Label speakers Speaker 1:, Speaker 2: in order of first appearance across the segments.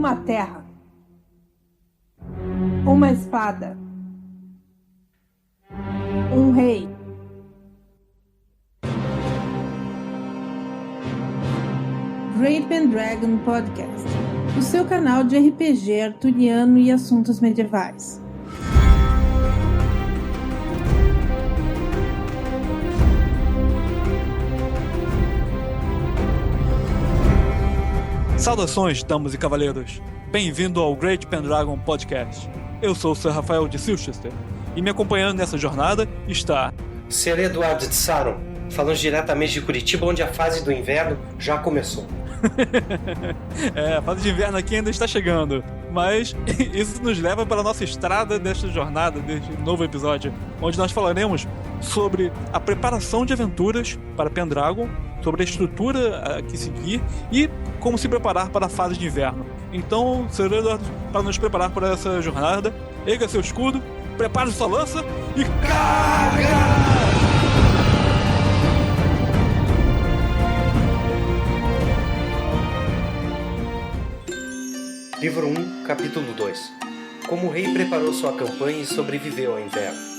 Speaker 1: Uma terra. Uma espada. Um rei. Great Pendragon Podcast, o seu canal de RPG arturiano e assuntos medievais.
Speaker 2: Saudações, damas e cavaleiros. Bem-vindo ao Great Pendragon Podcast. Eu sou o Sr. Rafael de Silchester e me acompanhando nessa jornada está...
Speaker 3: Sr. Eduardo de Saron, falando diretamente de Curitiba, onde a fase do inverno já começou.
Speaker 2: A fase de inverno aqui ainda está chegando, mas isso nos leva para a nossa estrada desta jornada, deste novo episódio, onde nós falaremos sobre a preparação de aventuras para Pendragon, sobre a estrutura a que seguir e como se preparar para a fase de inverno. Então, Sr. Eduardo, para nos preparar para essa jornada, erga seu escudo, prepare sua lança e carga!
Speaker 3: Livro 1, Capítulo 2. Como o rei preparou sua campanha e sobreviveu ao inverno.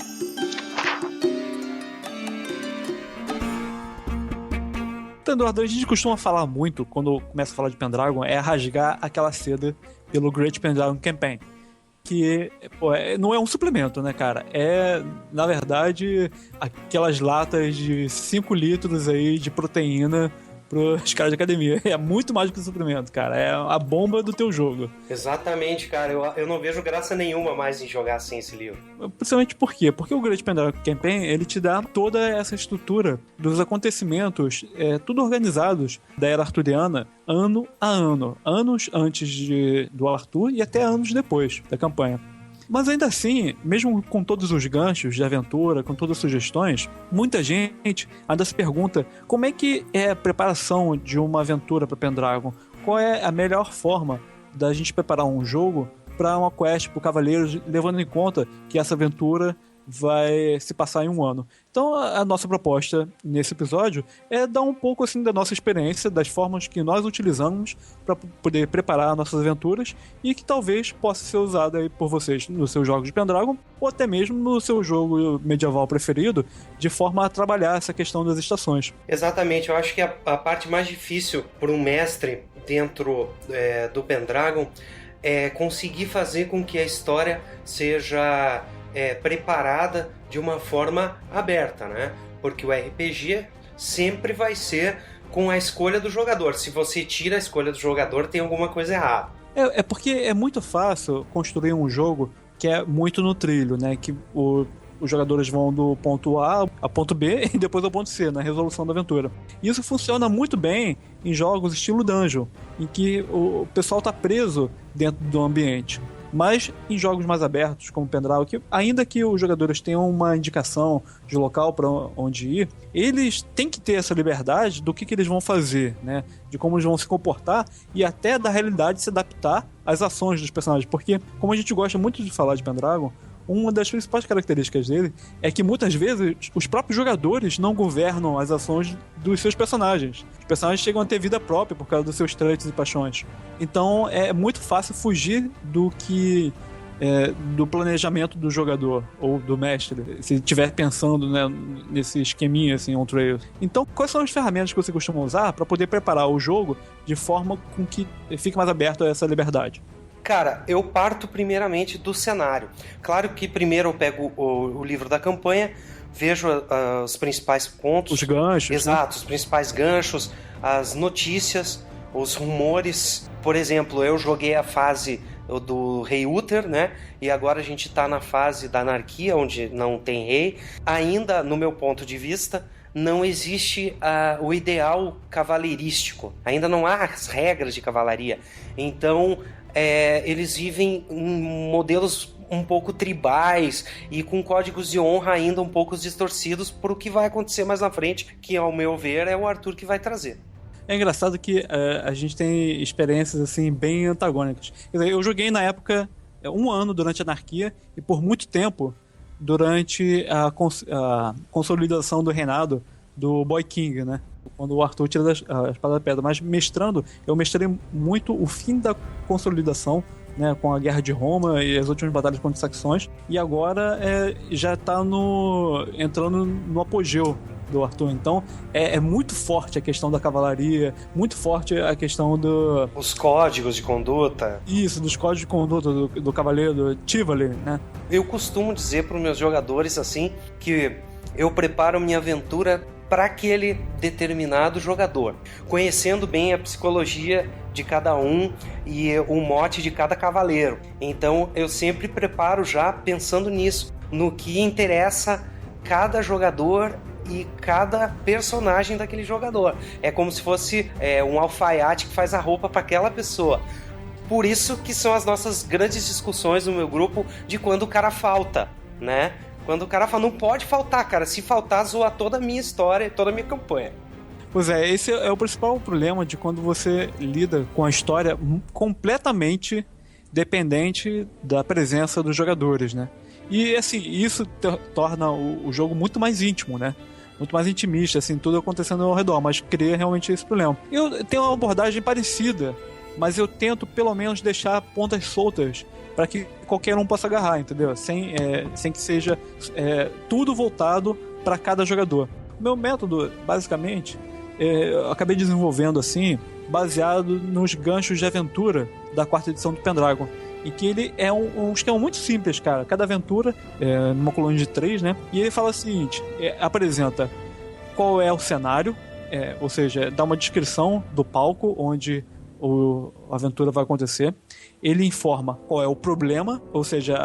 Speaker 2: Então, Eduardo, a gente costuma falar muito, quando começa a falar de Pendragon, é rasgar aquela seda pelo Great Pendragon Campaign. Que não é um suplemento, né, cara? É, na verdade, aquelas latas de 5 litros aí de proteína pros caras de academia. É muito mais do que um suplemento, cara. É a bomba do teu jogo.
Speaker 3: Exatamente, cara. Eu não vejo graça nenhuma mais em jogar assim esse livro.
Speaker 2: Principalmente por quê? Porque o Great Pendragon Campaign, ele te dá toda essa estrutura dos acontecimentos, tudo organizados da Era Arturiana, ano a ano. Anos antes do Arthur e até anos depois da campanha. Mas ainda assim, mesmo com todos os ganchos de aventura, com todas as sugestões, muita gente ainda se pergunta como é que é a preparação de uma aventura para Pendragon? Qual é a melhor forma da gente preparar um jogo para uma quest, para o Cavaleiros, levando em conta que essa aventura vai se passar em um ano. Então a nossa proposta nesse episódio é dar um pouco assim da nossa experiência, das formas que nós utilizamos para poder preparar nossas aventuras e que talvez possa ser usada aí por vocês nos seus jogos de Pendragon ou até mesmo no seu jogo medieval preferido, de forma a trabalhar essa questão das estações.
Speaker 3: Exatamente, eu acho que a parte mais difícil para um mestre dentro do Pendragon é conseguir fazer com que a história seja preparada de uma forma aberta, né? Porque o RPG sempre vai ser com a escolha do jogador. Se você tira a escolha do jogador, tem alguma coisa errada.
Speaker 2: É porque é muito fácil construir um jogo que é muito no trilho, né? Que os jogadores vão do ponto A ao ponto B e depois ao ponto C, na resolução da aventura. E isso funciona muito bem em jogos estilo Dungeon, em que o pessoal está preso dentro do ambiente. Mas em jogos mais abertos, como Pendragon, que ainda que os jogadores tenham uma indicação de local para onde ir, eles têm que ter essa liberdade do que eles vão fazer, né? De como eles vão se comportar e até da realidade se adaptar às ações dos personagens. Porque, como a gente gosta muito de falar de Pendragon, uma das principais características dele é que muitas vezes os próprios jogadores não governam as ações dos seus personagens. Os personagens chegam a ter vida própria por causa dos seus traits e paixões. Então é muito fácil fugir do planejamento do jogador ou do mestre, se estiver pensando, né, nesse esqueminha assim, on trail. Então, quais são as ferramentas que você costuma usar para poder preparar o jogo de forma com que fique mais aberto a essa liberdade?
Speaker 3: Cara, eu parto primeiramente do cenário. Claro que primeiro eu pego o livro da campanha, vejo os principais pontos.
Speaker 2: Os ganchos.
Speaker 3: Exato,
Speaker 2: né?
Speaker 3: Os principais ganchos, as notícias, os rumores. Por exemplo, eu joguei a fase do Rei Uther, né? E agora a gente tá na fase da anarquia, onde não tem rei. Ainda, no meu ponto de vista, não existe o ideal cavaleirístico. Ainda não há as regras de cavalaria. Então, eles vivem em modelos um pouco tribais e com códigos de honra ainda um pouco distorcidos por o que vai acontecer mais na frente, que, ao meu ver, é o Arthur que vai trazer.
Speaker 2: É engraçado que a gente tem experiências assim bem antagônicas. Quer dizer, eu joguei na época 1 ano durante a anarquia e por muito tempo durante a consolidação do reinado do Boy King, né? quando o Arthur tira a espada da pedra, mas mestrando, eu mestrei muito o fim da consolidação, né, com a Guerra de Roma e as últimas batalhas contra os saxões, e agora já tá entrando no apogeu do Arthur. Então é muito forte a questão da cavalaria, muito forte a questão
Speaker 3: os códigos de conduta.
Speaker 2: Isso, dos códigos de conduta do cavaleiro, do Tivoli, né?
Speaker 3: Eu costumo dizer para os meus jogadores assim, que eu preparo minha aventura para aquele determinado jogador, conhecendo bem a psicologia de cada um e o mote de cada cavaleiro. Então eu sempre preparo já pensando nisso, no que interessa cada jogador e cada personagem daquele jogador. É como se fosse um alfaiate que faz a roupa para aquela pessoa. Por isso que são as nossas grandes discussões no meu grupo de quando o cara falta, né? Quando o cara fala, não pode faltar, cara. Se faltar, zoa toda a minha história, toda a minha campanha.
Speaker 2: Pois é, esse é o principal problema de quando você lida com a história completamente dependente da presença dos jogadores, né? E, assim, isso torna o jogo muito mais íntimo, né? Muito mais intimista, assim, tudo acontecendo ao redor, mas cria realmente esse problema. Eu tenho uma abordagem parecida, mas eu tento, pelo menos, deixar pontas soltas para que qualquer um possa agarrar, entendeu? Sem que seja tudo voltado para cada jogador. O meu método, basicamente, eu acabei desenvolvendo assim, baseado nos ganchos de aventura da 4ª edição do Pendragon, em que ele é um esquema muito simples, cara. Cada aventura, numa coluna de 3, né? E ele fala o seguinte, apresenta qual é o cenário, ou seja, dá uma descrição do palco onde a aventura vai acontecer. Ele informa qual é o problema, ou seja,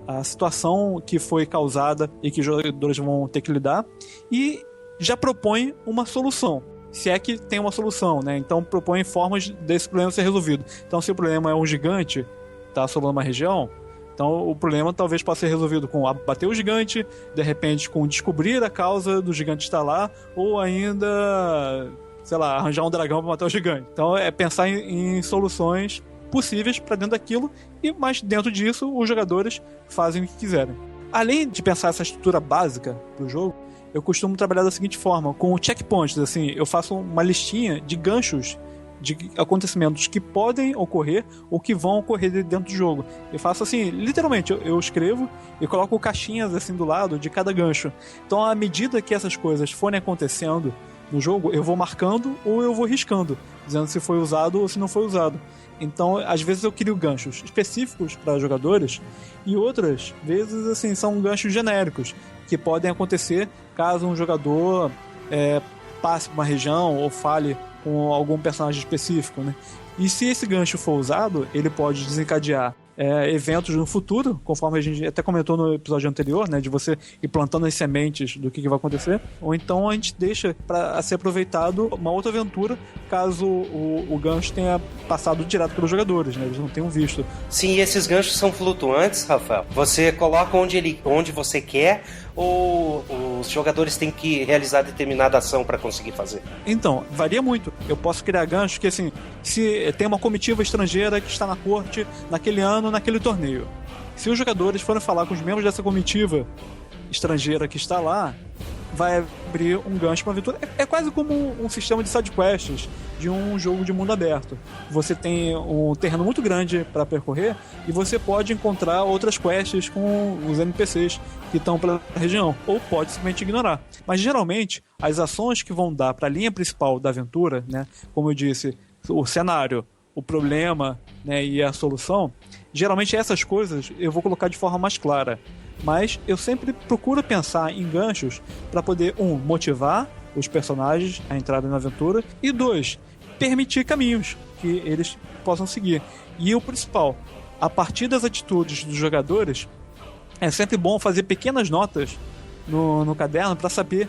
Speaker 2: a situação que foi causada e que os jogadores vão ter que lidar, e já propõe uma solução, se é que tem uma solução, né? Então propõe formas desse problema ser resolvido. Então, se o problema é um gigante está assolando uma região, então o problema talvez possa ser resolvido com abater o gigante, de repente com descobrir a causa do gigante estar lá, ou ainda, sei lá, arranjar um dragão para matar o gigante. Então é pensar em soluções possíveis para dentro daquilo, mas dentro disso os jogadores fazem o que quiserem. Além de pensar essa estrutura básica do jogo, eu costumo trabalhar da seguinte forma, com checkpoints, assim, eu faço uma listinha de ganchos de acontecimentos que podem ocorrer ou que vão ocorrer dentro do jogo. Eu faço assim, literalmente, eu escrevo e coloco caixinhas assim do lado de cada gancho. Então, à medida que essas coisas forem acontecendo no jogo, eu vou marcando ou eu vou riscando, dizendo se foi usado ou se não foi usado. Então, às vezes eu crio ganchos específicos para jogadores e outras vezes, assim, são ganchos genéricos que podem acontecer caso um jogador passe por uma região ou fale com algum personagem específico, né? E se esse gancho for usado, ele pode desencadear eventos no futuro, conforme a gente até comentou no episódio anterior, né, de você ir plantando as sementes do que vai acontecer, ou então a gente deixa para ser aproveitado uma outra aventura caso o gancho tenha passado direto pelos jogadores, né, eles não tenham visto.
Speaker 3: Sim, e esses ganchos são flutuantes, Rafael? Você coloca onde você quer ou os jogadores têm que realizar determinada ação para conseguir fazer?
Speaker 2: Então, varia muito. Eu posso criar ganchos que, assim, se tem uma comitiva estrangeira que está na corte naquele ano, naquele torneio. Se os jogadores forem falar com os membros dessa comitiva estrangeira que está lá, vai abrir um gancho para aventura. É quase como um sistema de sidequests de um jogo de mundo aberto. Você tem um terreno muito grande para percorrer e você pode encontrar outras quests com os NPCs que estão pela região, ou pode simplesmente ignorar. Mas geralmente as ações que vão dar para a linha principal da aventura, né, como eu disse, o cenário, o problema, né, e a solução, geralmente essas coisas eu vou colocar de forma mais clara. Mas eu sempre procuro pensar em ganchos para poder, motivar os personagens a entrarem na aventura, e 2, permitir caminhos que eles possam seguir. E o principal, a partir das atitudes dos jogadores, é sempre bom fazer pequenas notas no caderno para saber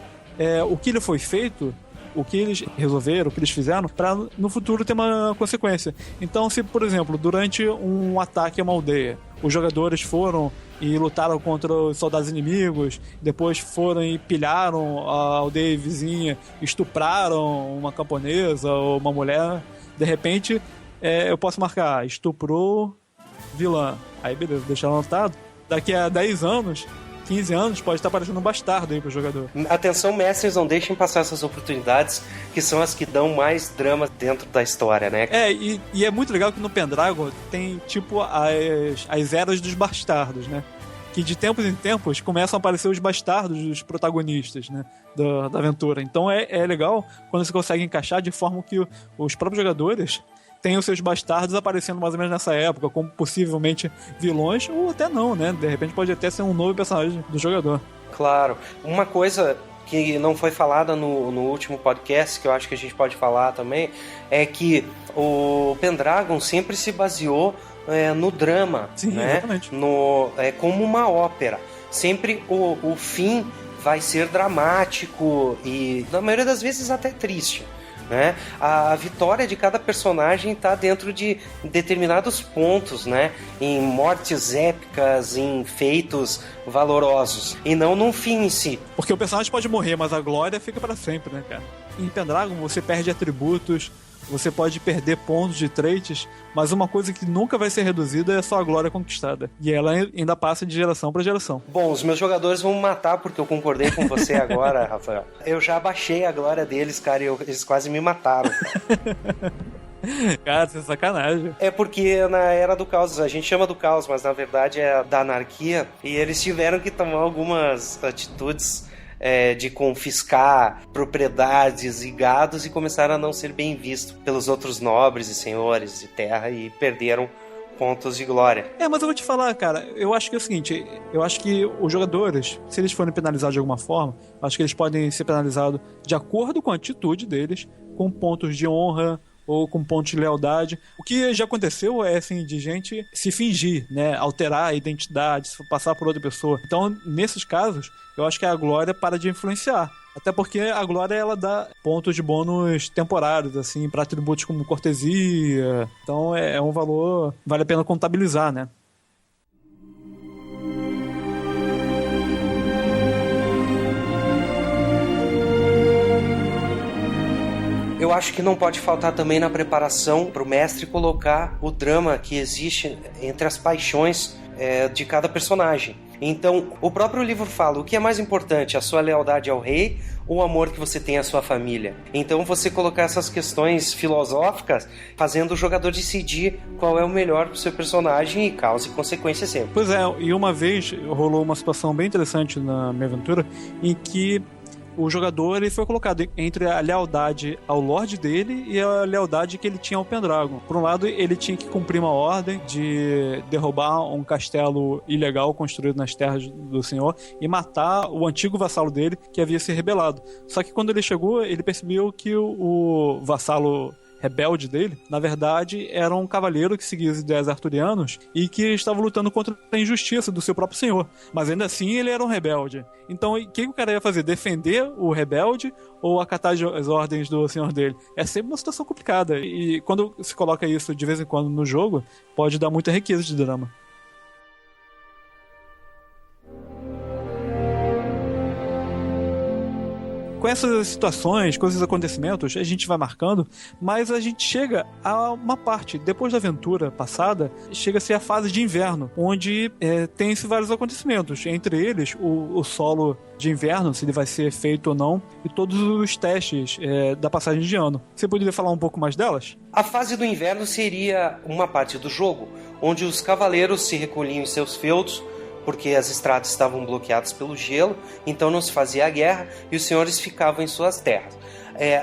Speaker 2: o que lhe foi feito, o que eles resolveram, o que eles fizeram, para no futuro ter uma consequência. Então, se, por exemplo, durante um ataque a uma aldeia, os jogadores foram e lutaram contra os soldados inimigos, depois foram e pilharam a aldeia vizinha, estupraram uma camponesa ou uma mulher, de repente eu posso marcar estuprou vilã. Aí beleza, deixar anotado. Daqui a 10 anos 15 anos, pode estar parecendo um bastardo aí pro jogador.
Speaker 3: Atenção, mestres, não deixem passar essas oportunidades, que são as que dão mais drama dentro da história, né?
Speaker 2: E é muito legal que no Pendragon tem, tipo, as eras dos bastardos, né? Que de tempos em tempos começam a aparecer os bastardos dos protagonistas, né, da aventura. Então é legal quando você consegue encaixar de forma que os próprios jogadores tenham os seus bastardos aparecendo mais ou menos nessa época, como possivelmente vilões, ou até não, né? De repente pode até ser um novo personagem do jogador.
Speaker 3: Claro. Uma coisa que não foi falada no último podcast, que eu acho que a gente pode falar também, é que o Pendragon sempre se baseou no drama.
Speaker 2: Sim,
Speaker 3: né?
Speaker 2: Exatamente.
Speaker 3: Como uma ópera. Sempre o fim vai ser dramático e, na maioria das vezes, até triste. Né? A vitória de cada personagem está dentro de determinados pontos, né? Em mortes épicas, em feitos valorosos, e não num fim em si.
Speaker 2: Porque o personagem pode morrer, mas a glória fica para sempre, né, cara? Em Pendragon você perde atributos, você pode perder pontos de traits, mas uma coisa que nunca vai ser reduzida é só a glória conquistada. E ela ainda passa de geração para geração.
Speaker 3: Bom, os meus jogadores vão me matar porque eu concordei com você agora, Rafael. Eu já baixei a glória deles, cara, e eles quase me mataram.
Speaker 2: Cara, isso é sacanagem.
Speaker 3: É porque na Era do Caos, a gente chama do Caos, mas na verdade é da Anarquia, e eles tiveram que tomar algumas atitudes de confiscar propriedades e gados e começaram a não ser bem vistos pelos outros nobres e senhores de terra e perderam pontos de glória.
Speaker 2: Mas eu vou te falar, cara, eu acho que é o seguinte, eu acho que os jogadores, se eles forem penalizados de alguma forma, acho que eles podem ser penalizados de acordo com a atitude deles, com pontos de honra ou com pontos de lealdade. O que já aconteceu é, assim, de gente se fingir, né, alterar a identidade, se passar por outra pessoa. Então, nesses casos, eu acho que a glória para de influenciar. Até porque a glória, ela dá pontos de bônus temporários, assim, para atributos como cortesia. Então, é um valor, vale a pena contabilizar, né?
Speaker 3: Eu acho que não pode faltar também na preparação para o mestre colocar o drama que existe entre as paixões de cada personagem. Então, o próprio livro fala o que é mais importante, a sua lealdade ao rei ou o amor que você tem à sua família. Então, você colocar essas questões filosóficas fazendo o jogador decidir qual é o melhor para o seu personagem e causa e consequência sempre.
Speaker 2: Pois é, e uma vez rolou uma situação bem interessante na minha aventura em que o jogador ele foi colocado entre a lealdade ao Lorde dele e a lealdade que ele tinha ao Pendragon. Por um lado, ele tinha que cumprir uma ordem de derrubar um castelo ilegal construído nas terras do Senhor e matar o antigo vassalo dele que havia se rebelado. Só que quando ele chegou, ele percebeu que o vassalo rebelde dele, na verdade, era um cavaleiro que seguia os ideais arturianos e que estava lutando contra a injustiça do seu próprio senhor. Mas ainda assim, ele era um rebelde. Então, o que o cara ia fazer? Defender o rebelde ou acatar as ordens do senhor dele? É sempre uma situação complicada. E quando se coloca isso de vez em quando no jogo, pode dar muita riqueza de drama. Com essas situações, com esses acontecimentos, a gente vai marcando, mas a gente chega a uma parte, depois da aventura passada, chega-se a fase de inverno, onde tem-se vários acontecimentos, entre eles o solo de inverno, se ele vai ser feito ou não, e todos os testes da passagem de ano. Você poderia falar um pouco mais delas?
Speaker 3: A fase do inverno seria uma parte do jogo, onde os cavaleiros se recolhiam em seus feudos, porque as estradas estavam bloqueadas pelo gelo, então não se fazia a guerra e os senhores ficavam em suas terras.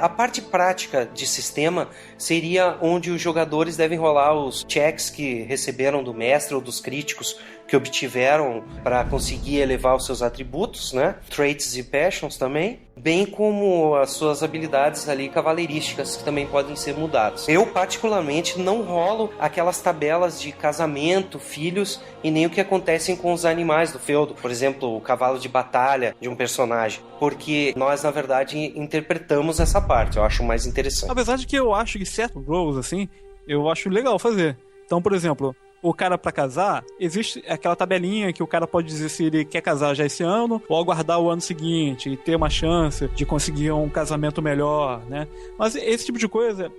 Speaker 3: A parte prática de sistema seria onde os jogadores devem rolar os checks que receberam do mestre ou dos críticos que obtiveram para conseguir elevar os seus atributos, né? Traits e passions também, bem como as suas habilidades ali cavaleirísticas que também podem ser mudadas. Eu particularmente não rolo aquelas tabelas de casamento, filhos e nem o que acontecem com os animais do feudo, por exemplo, o cavalo de batalha de um personagem, porque nós na verdade interpretamos essa parte, eu acho mais interessante.
Speaker 2: Apesar de que eu acho que certos roles assim, eu acho legal fazer. Então, por exemplo, o cara pra casar, existe aquela tabelinha que o cara pode dizer se ele quer casar já esse ano ou aguardar o ano seguinte e ter uma chance de conseguir um casamento melhor, né? Mas esse tipo de coisa,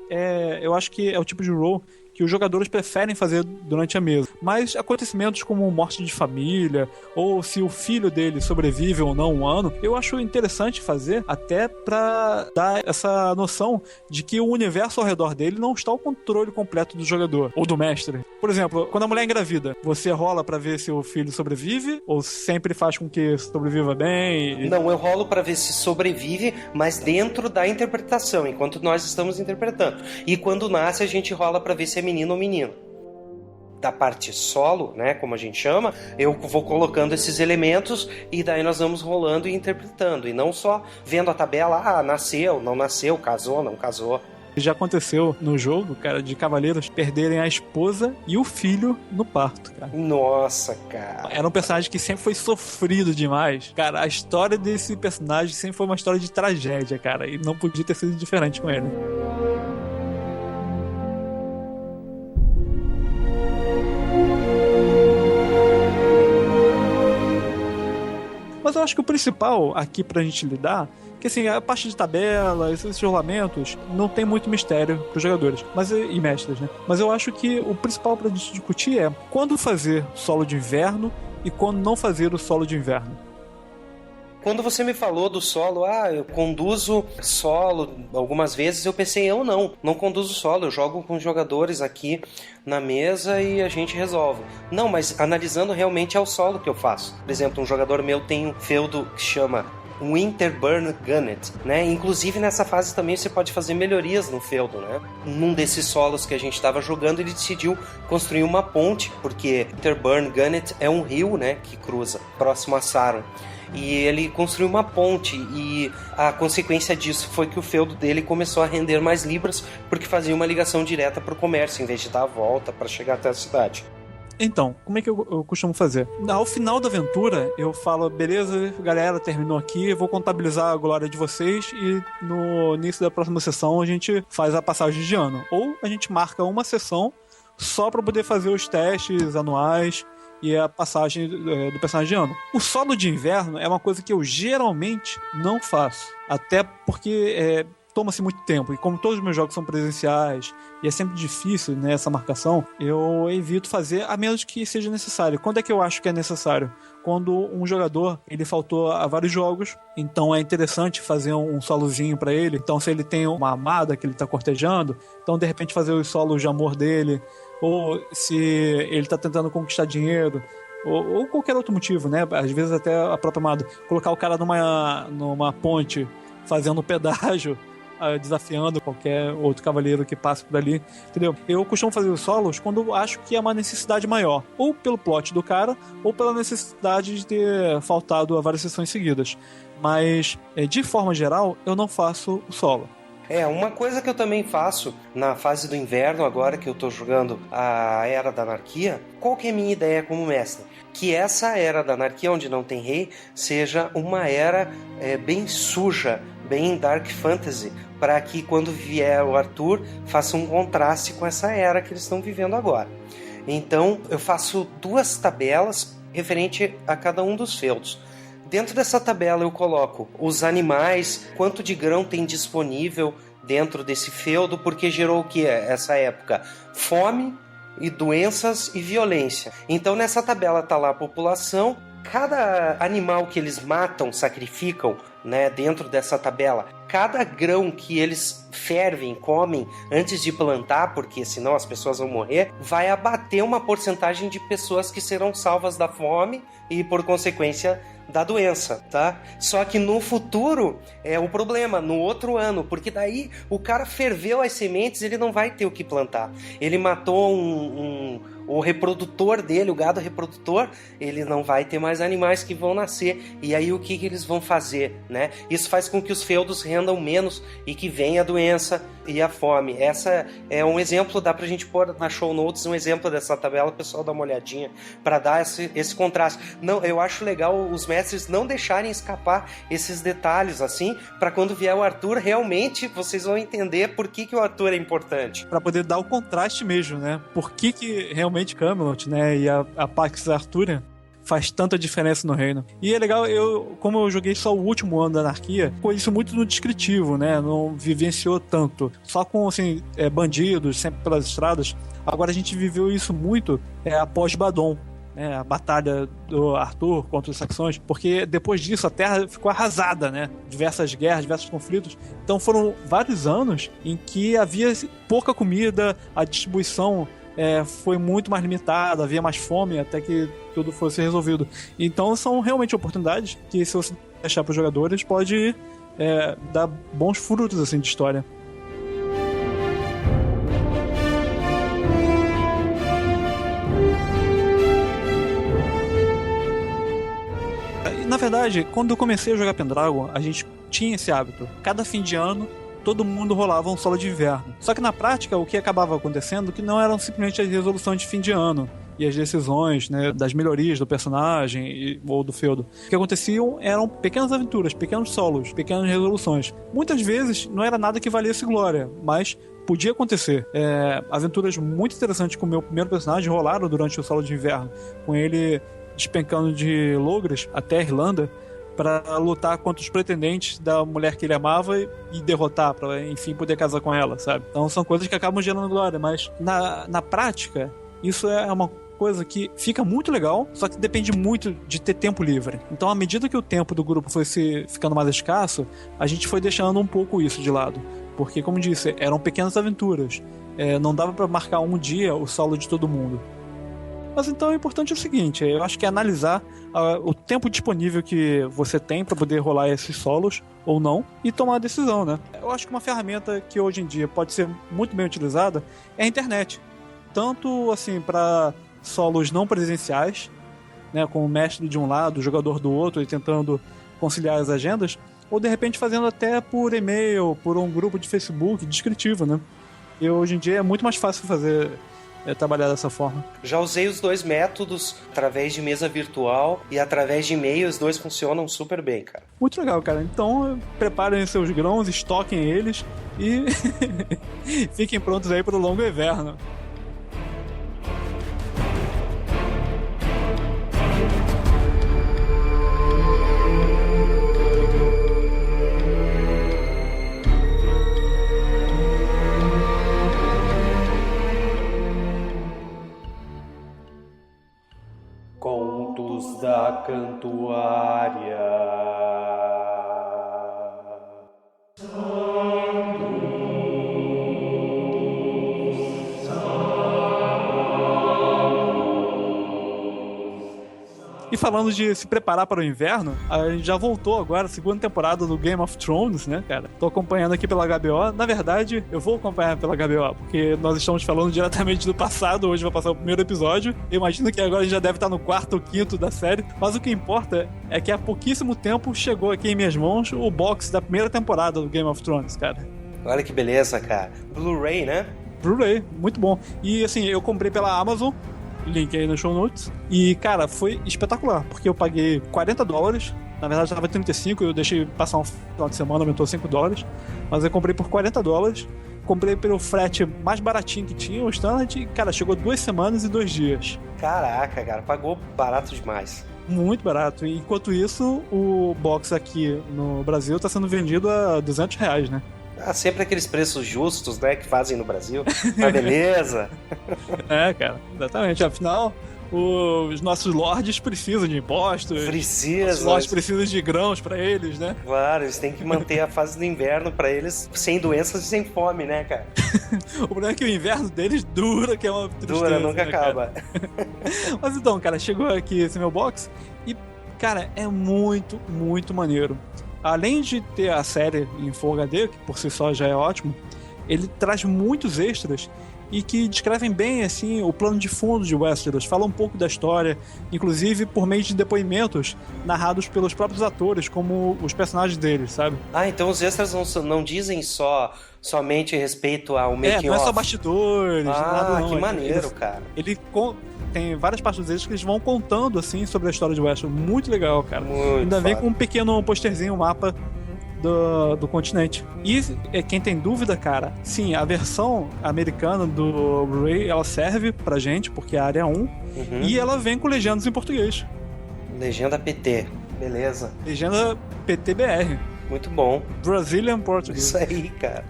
Speaker 2: eu acho que é o tipo de role que os jogadores preferem fazer durante a mesa. Mas acontecimentos como morte de família, ou se o filho dele sobrevive ou não um ano, eu acho interessante fazer até pra dar essa noção de que o universo ao redor dele não está ao controle completo do jogador ou do mestre. Por exemplo, quando a mulher engravida, você rola pra ver se o filho sobrevive ou sempre faz com que sobreviva bem?
Speaker 3: Não, eu rolo pra ver se sobrevive, mas dentro da interpretação, enquanto nós estamos interpretando. E quando nasce, a gente rola pra ver se é menino ou menino. Da parte solo, né, como a gente chama, eu vou colocando esses elementos e daí nós vamos rolando e interpretando. E não só vendo a tabela, nasceu, não nasceu, casou, não casou.
Speaker 2: Já aconteceu no jogo, cara, de cavaleiros perderem a esposa e o filho no parto, cara.
Speaker 3: Nossa, cara.
Speaker 2: Era um personagem que sempre foi sofrido demais. Cara, a história desse personagem sempre foi uma história de tragédia, cara. E não podia ter sido diferente com ele. Mas eu acho que o principal aqui pra gente lidar, que assim, a parte de tabela, esses rolamentos, não tem muito mistério pros jogadores e mestres, né? Mas eu acho que o principal pra gente discutir é quando fazer solo de inverno e quando não fazer o solo de inverno.
Speaker 3: Quando você me falou do solo, eu conduzo solo algumas vezes, eu pensei, eu não conduzo solo, eu jogo com os jogadores aqui na mesa e a gente resolve. Não, mas analisando realmente é o solo que eu faço. Por exemplo, um jogador meu tem um feudo que chama Winterburn Gunnet, né? Inclusive nessa fase também você pode fazer melhorias no feudo, né? Num desses solos que a gente estava jogando, ele decidiu construir uma ponte, porque Winterburn Gunnet é um rio, né, que cruza próximo a Sarum. E ele construiu uma ponte e a consequência disso foi que o feudo dele começou a render mais libras porque fazia uma ligação direta para o comércio em vez de dar a volta para chegar até a cidade.
Speaker 2: Então, como é que eu costumo fazer? Ao final da aventura, eu falo, beleza, galera, terminou aqui, vou contabilizar a glória de vocês e no início da próxima sessão a gente faz a passagem de ano. Ou a gente marca uma sessão só para poder fazer os testes anuais e a passagem do personagem de ano. O solo de inverno é uma coisa que eu geralmente não faço. Até porque toma-se muito tempo. E como todos os meus jogos são presenciais e é sempre difícil, né, essa marcação, eu evito fazer a menos que seja necessário. Quando é que eu acho que é necessário? Quando um jogador, ele faltou a vários jogos, então é interessante fazer um solozinho pra ele. Então se ele tem uma amada que ele tá cortejando, então de repente fazer os solos de amor dele, ou se ele tá tentando conquistar dinheiro, ou qualquer outro motivo, né? Às vezes até a própria amada. Colocar o cara numa ponte, fazendo pedágio, desafiando qualquer outro cavaleiro que passe por ali, entendeu? Eu costumo fazer os solos quando eu acho que é uma necessidade maior, ou pelo plot do cara, ou pela necessidade de ter faltado a várias sessões seguidas. Mas, de forma geral, eu não faço o solo.
Speaker 3: Uma coisa que eu também faço na fase do inverno, agora que eu tô jogando a Era da Anarquia, qual que é a minha ideia como mestre? Que essa Era da Anarquia, onde não tem rei, seja uma era bem suja, bem dark fantasy, para que quando vier o Arthur, faça um contraste com essa era que eles estão vivendo agora. Então, eu faço 2 tabelas referente a cada um dos feudos. Dentro dessa tabela eu coloco os animais, quanto de grão tem disponível dentro desse feudo, porque gerou o que essa época? Fome e doenças e violência. Então nessa tabela está lá a população, cada animal que eles matam, sacrificam, né, dentro dessa tabela, cada grão que eles fervem, comem antes de plantar, porque senão as pessoas vão morrer, vai abater uma porcentagem de pessoas que serão salvas da fome e por consequência da doença, tá? Só que no futuro é o problema, no outro ano, porque daí o cara ferveu as sementes, ele não vai ter o que plantar. Ele matou o reprodutor dele, o gado reprodutor, ele não vai ter mais animais que vão nascer. E aí o que eles vão fazer, né? Isso faz com que os feudos rendam menos e que venha a doença e a fome. Essa é um exemplo, dá pra gente pôr na show notes um exemplo dessa tabela, o pessoal dá uma olhadinha para dar esse contraste. Não, eu acho legal os mestres não deixarem escapar esses detalhes assim, para quando vier o Arthur, realmente vocês vão entender por que o Arthur é importante.
Speaker 2: Para poder dar o contraste mesmo, né? Por que realmente Camelot, né, e a Pax Arthurian faz tanta diferença no reino. E é legal, como eu joguei só o último ano da Anarquia, ficou isso muito no descritivo, né? Não vivenciou tanto. Só com, assim, bandidos, sempre pelas estradas. Agora a gente viveu isso muito após Badon. A batalha do Arthur contra os saxões, porque depois disso a terra ficou arrasada, né? Diversas guerras, diversos conflitos. Então foram vários anos em que havia pouca comida, a distribuição foi muito mais limitada, havia mais fome até que tudo fosse resolvido. Então são realmente oportunidades que, se você deixar para os jogadores, pode dar bons frutos assim, de história. Na verdade, quando eu comecei a jogar Pendragon, a gente tinha esse hábito. Cada fim de ano, todo mundo rolava um solo de inverno. Só que na prática, o que acabava acontecendo que não eram simplesmente as resoluções de fim de ano e as decisões, né, das melhorias do personagem ou do feudo. O que aconteciam eram pequenas aventuras, pequenos solos, pequenas resoluções. Muitas vezes não era nada que valesse glória, mas podia acontecer. Aventuras muito interessantes com o meu primeiro personagem rolaram durante o solo de inverno, com ele despencando de Logres até a Irlanda para lutar contra os pretendentes da mulher que ele amava e derrotar, para enfim poder casar com ela, sabe? Então são coisas que acabam gerando glória, mas na prática isso é uma coisa que fica muito legal, só que depende muito de ter tempo livre. Então, à medida que o tempo do grupo foi ficando mais escasso, a gente foi deixando um pouco isso de lado, porque, como disse, eram pequenas aventuras, não dava para marcar um dia o solo de todo mundo. Mas então o importante é o seguinte, eu acho que é analisar o tempo disponível que você tem para poder rolar esses solos ou não e tomar a decisão, né? Eu acho que uma ferramenta que hoje em dia pode ser muito bem utilizada é a internet. Tanto assim para solos não presenciais, né, com o mestre de um lado, o jogador do outro e tentando conciliar as agendas, ou de repente fazendo até por e-mail, por um grupo de Facebook descritivo, né? E hoje em dia é muito mais fácil trabalhar dessa forma.
Speaker 3: Já usei os dois métodos, através de mesa virtual e através de e-mail, os dois funcionam super bem, cara.
Speaker 2: Muito legal, cara. Então, preparem seus grãos, estoquem eles e fiquem prontos aí para o longo inverno.
Speaker 3: Contos da Cantuária.
Speaker 2: E falando de se preparar para o inverno, a gente já voltou agora, a segunda temporada do Game of Thrones, né, cara? Tô acompanhando aqui pela HBO. Na verdade, eu vou acompanhar pela HBO, porque nós estamos falando diretamente do passado. Hoje vai passar o primeiro episódio. Eu imagino que agora a gente já deve estar no quarto ou quinto da série. Mas o que importa é que há pouquíssimo tempo chegou aqui em minhas mãos o box da primeira temporada do Game of Thrones, cara.
Speaker 3: Olha que beleza, cara. Blu-ray, né?
Speaker 2: Blu-ray, muito bom. E assim, eu comprei pela Amazon, link aí no show notes. E, cara, foi espetacular, porque eu paguei $40. Na verdade, estava 35, eu deixei passar um final de semana, aumentou $5. Mas eu comprei por $40. Comprei pelo frete mais baratinho que tinha, o standard, e, cara, chegou 2 semanas e 2 dias.
Speaker 3: Caraca, cara, pagou barato demais.
Speaker 2: Muito barato. E, enquanto isso, o box aqui no Brasil tá sendo vendido a R$200, né?
Speaker 3: Sempre aqueles preços justos, né, que fazem no Brasil. Mas beleza.
Speaker 2: Cara, exatamente. Afinal, os nossos lords precisam de impostos.
Speaker 3: Precisam.
Speaker 2: Os lords precisam de grãos pra eles, né?
Speaker 3: Claro, eles têm que manter a fase do inverno pra eles sem doenças e sem fome, né, cara?
Speaker 2: O problema é que o inverno deles dura, que é uma tristeza.
Speaker 3: Dura, nunca acaba.
Speaker 2: Mas então, cara, chegou aqui esse meu box e, cara, é muito, muito maneiro. Além de ter a série em Full HD, que por si só já é ótimo, ele traz muitos extras e que descrevem bem assim o plano de fundo de Westeros, fala um pouco da história, inclusive por meio de depoimentos narrados pelos próprios atores, como os personagens deles, sabe?
Speaker 3: Então os extras não dizem somente respeito ao making-off.
Speaker 2: Não é só bastidores, nada não.
Speaker 3: Que maneiro, cara.
Speaker 2: Ele tem várias partes deles que eles vão contando assim sobre a história de Westeros. Muito legal, cara. Ainda vem com um pequeno posterzinho, um mapa do continente. E quem tem dúvida, cara, sim, a versão americana do Blu-ray, ela serve pra gente, porque é a área 1, e ela vem com legendas em português.
Speaker 3: Legenda PT, beleza.
Speaker 2: Legenda PTBR.
Speaker 3: Muito bom.
Speaker 2: Brazilian Portuguese.
Speaker 3: Isso aí, cara.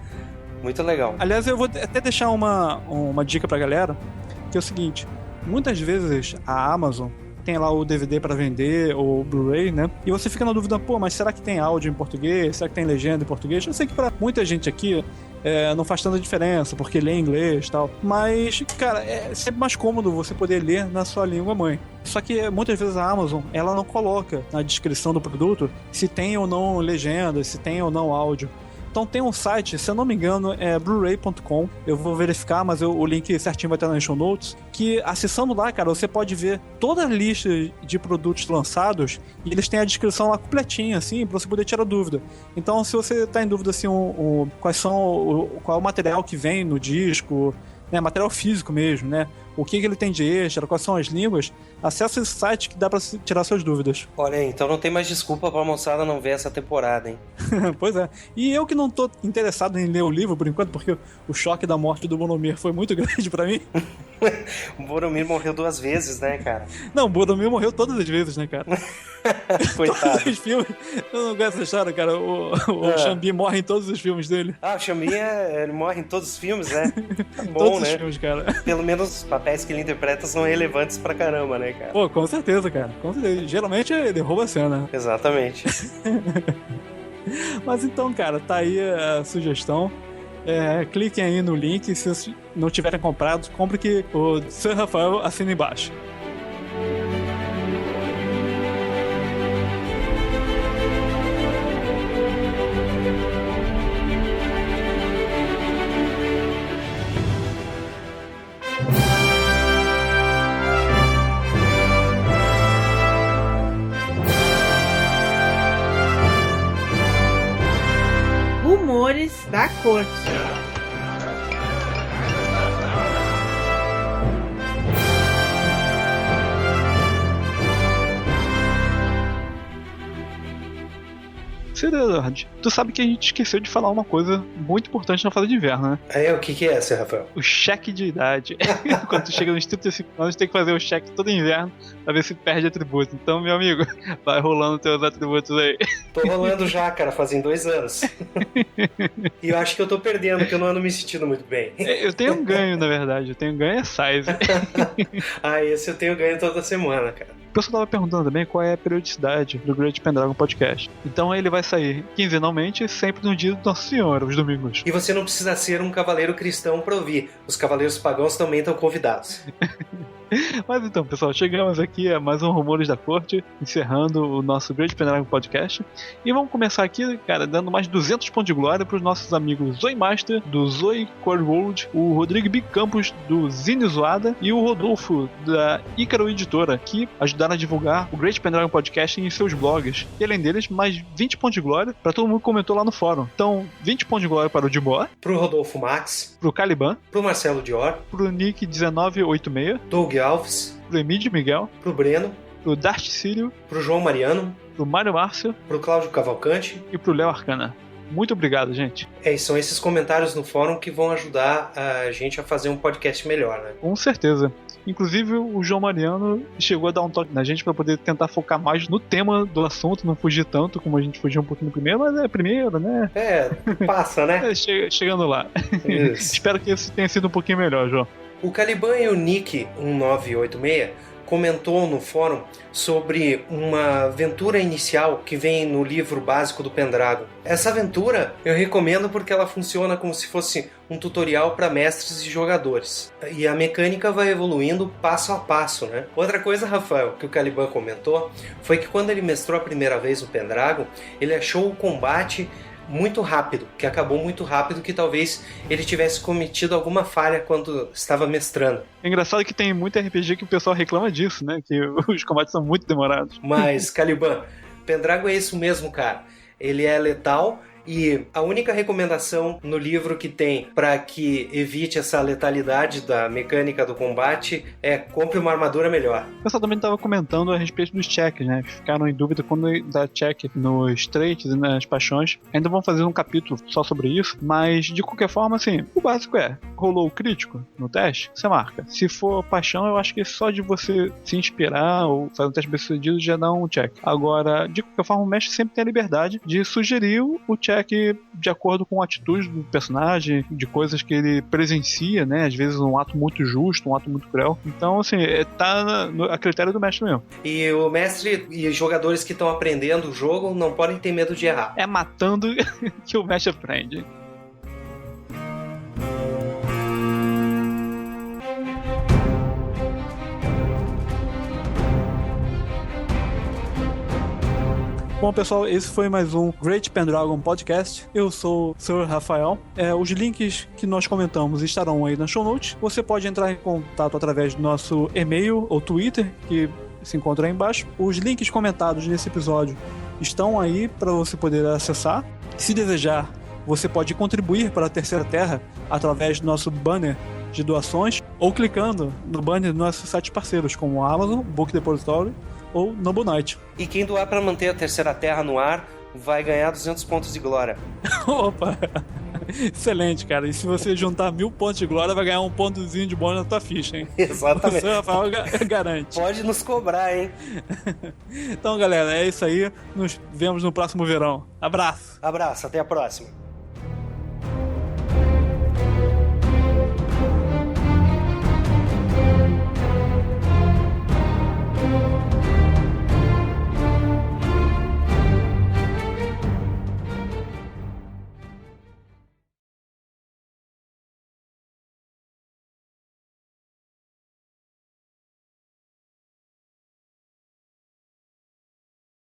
Speaker 3: Muito legal.
Speaker 2: Aliás, eu vou até deixar uma dica pra galera, que é o seguinte, muitas vezes a Amazon tem lá o DVD pra vender, ou o Blu-ray, né? E você fica na dúvida, pô, mas será que tem áudio em português? Será que tem legenda em português? Eu sei que pra muita gente aqui não faz tanta diferença, porque lê em inglês e tal. Mas, cara, é sempre mais cômodo você poder ler na sua língua mãe. Só que muitas vezes a Amazon, ela não coloca na descrição do produto se tem ou não legenda, se tem ou não áudio. Então tem um site, se eu não me engano, é blu-ray.com. Eu vou verificar, mas o link certinho vai estar nas show notes. Que acessando lá, cara, você pode ver toda a lista de produtos lançados e eles têm a descrição lá completinha, assim, pra você poder tirar dúvida. Então, se você tá em dúvida, assim, qual é o material que vem no disco, né, material físico mesmo, né? O que ele tem de extra, quais são as línguas, acessa esse site que dá pra tirar suas dúvidas.
Speaker 3: Olha aí, então não tem mais desculpa pra moçada não ver essa temporada, hein?
Speaker 2: Pois é. E eu que não tô interessado em ler o livro por enquanto, porque o choque da morte do Boromir foi muito grande pra mim.
Speaker 3: O Boromir morreu 2 vezes, né, cara?
Speaker 2: Não, o Boromir morreu todas as vezes, né, cara?
Speaker 3: Coitado.
Speaker 2: Todos os filmes. Eu não gosto dessa história, cara. O Xambi morre em todos os filmes dele.
Speaker 3: Ah, o Xambi, ele morre em todos os filmes, né? Tá bom,
Speaker 2: todos
Speaker 3: né?
Speaker 2: os filmes, cara.
Speaker 3: Pelo menos os papéis que ele interpreta são relevantes pra caramba, né, cara?
Speaker 2: Pô, com certeza, cara. Com certeza. Geralmente ele rouba a cena.
Speaker 3: Exatamente.
Speaker 2: Mas então, cara, tá aí a sugestão. Cliquem aí no link. Se vocês não tiverem comprado, compre que o Sr. Rafael assina embaixo.
Speaker 1: Rumores da Corte.
Speaker 2: Eduardo, tu sabe que a gente esqueceu de falar uma coisa muito importante na fase de inverno, né?
Speaker 3: O que é, Sr. Rafael?
Speaker 2: O cheque de idade. Quando tu chega nos 35 anos, tem que fazer o cheque todo inverno pra ver se perde atributo. Então, meu amigo, vai rolando teus atributos aí.
Speaker 3: Tô rolando já, cara, fazem 2 anos. E eu acho que eu tô perdendo, porque eu não ando me sentindo muito bem.
Speaker 2: Eu tenho um ganho, na verdade. Eu tenho um ganho size.
Speaker 3: Esse eu tenho ganho toda semana, cara.
Speaker 2: O pessoal tava perguntando também qual é a periodicidade do Great Pendragon Podcast. Então ele vai sair quinzenalmente, sempre no dia do Nosso Senhor, os domingos.
Speaker 3: E você não precisa ser um cavaleiro cristão pra ouvir. Os cavaleiros pagãos também estão convidados.
Speaker 2: Mas então, pessoal, chegamos aqui a mais um Rumores da Corte, encerrando o nosso Great Pendragon Podcast. E vamos começar aqui, cara, dando mais 200 pontos de glória para os nossos amigos Zoe Master, do Zoe Coreworld, o Rodrigo B. Campos, do Zine Zoada, e o Rodolfo, da Ícaro Editora, que ajudaram a divulgar o Great Pendragon Podcast em seus blogs. E além deles, mais 20 pontos de glória para todo mundo que comentou lá no fórum. Então, 20 pontos de glória para o Dimor,
Speaker 3: pro Rodolfo Max,
Speaker 2: pro Caliban,
Speaker 3: pro Marcelo Dior,
Speaker 2: pro Nick1986,
Speaker 3: Doug Alves,
Speaker 2: pro Emílio Miguel,
Speaker 3: pro Breno,
Speaker 2: pro Darth Círio,
Speaker 3: pro João Mariano,
Speaker 2: pro Mário Márcio,
Speaker 3: pro Cláudio Cavalcante
Speaker 2: e pro Léo Arcana. Muito obrigado, gente.
Speaker 3: E são esses comentários no fórum que vão ajudar a gente a fazer um podcast melhor, né?
Speaker 2: Com certeza. Inclusive, o João Mariano chegou a dar um toque na gente para poder tentar focar mais no tema do assunto, não fugir tanto como a gente fugiu um pouquinho no primeiro, mas é primeiro, né?
Speaker 3: Passa, né?
Speaker 2: Chegando lá. Espero que esse tenha sido um pouquinho melhor, João.
Speaker 3: O Caliban e o Nick1986 comentou no fórum sobre uma aventura inicial que vem no livro básico do Pendragon. Essa aventura eu recomendo porque ela funciona como se fosse um tutorial para mestres e jogadores. E a mecânica vai evoluindo passo a passo, né? Outra coisa, Rafael, que o Caliban comentou, foi que quando ele mestrou a primeira vez o Pendragon, ele achou o combate muito rápido, que acabou muito rápido, que talvez ele tivesse cometido alguma falha quando estava mestrando.
Speaker 2: É engraçado que tem muito RPG que o pessoal reclama disso, né? Que os combates são muito demorados.
Speaker 3: Mas, Caliban, Pendragon é isso mesmo, cara. Ele é letal E a única recomendação no livro que tem para que evite essa letalidade da mecânica do combate é compre uma armadura melhor.
Speaker 2: O pessoal também estava comentando a respeito dos checks, né? Ficaram em dúvida quando dá check nos traits e nas paixões. Ainda vão fazer um capítulo só sobre isso, mas de qualquer forma, assim, o básico rolou o crítico no teste, você marca. Se for paixão, eu acho que só de você se inspirar ou fazer um teste bem sucedido já dá um check. Agora, de qualquer forma, o mestre sempre tem a liberdade de sugerir o check de acordo com a atitude do personagem, de coisas que ele presencia, né? Às vezes um ato muito justo, um ato muito cruel. Então, assim, tá a critério do mestre mesmo.
Speaker 3: E o mestre e os jogadores que estão aprendendo o jogo não podem ter medo de errar.
Speaker 2: É matando que o mestre aprende. Bom, pessoal, esse foi mais um Great Pendragon Podcast. Eu sou o Sr. Rafael. Os links que nós comentamos estarão aí na show notes. Você pode entrar em contato através do nosso e-mail ou Twitter, que se encontra aí embaixo. Os links comentados nesse episódio estão aí para você poder acessar. Se desejar, você pode contribuir para a Terceira Terra através do nosso banner de doações ou clicando no banner dos nossos sites parceiros, como a Amazon, Book Depository ou Noble Knight.
Speaker 3: E quem doar para manter a Terceira Terra no ar vai ganhar 200 pontos de glória.
Speaker 2: Opa! Excelente, cara. E se você juntar 1000 pontos de glória, vai ganhar um pontozinho de bônus na tua ficha, hein?
Speaker 3: Exatamente.
Speaker 2: O Rafael garante.
Speaker 3: Pode nos cobrar, hein?
Speaker 2: Então, galera, é isso aí. Nos vemos no próximo verão. Abraço.
Speaker 3: Abraço, até a próxima.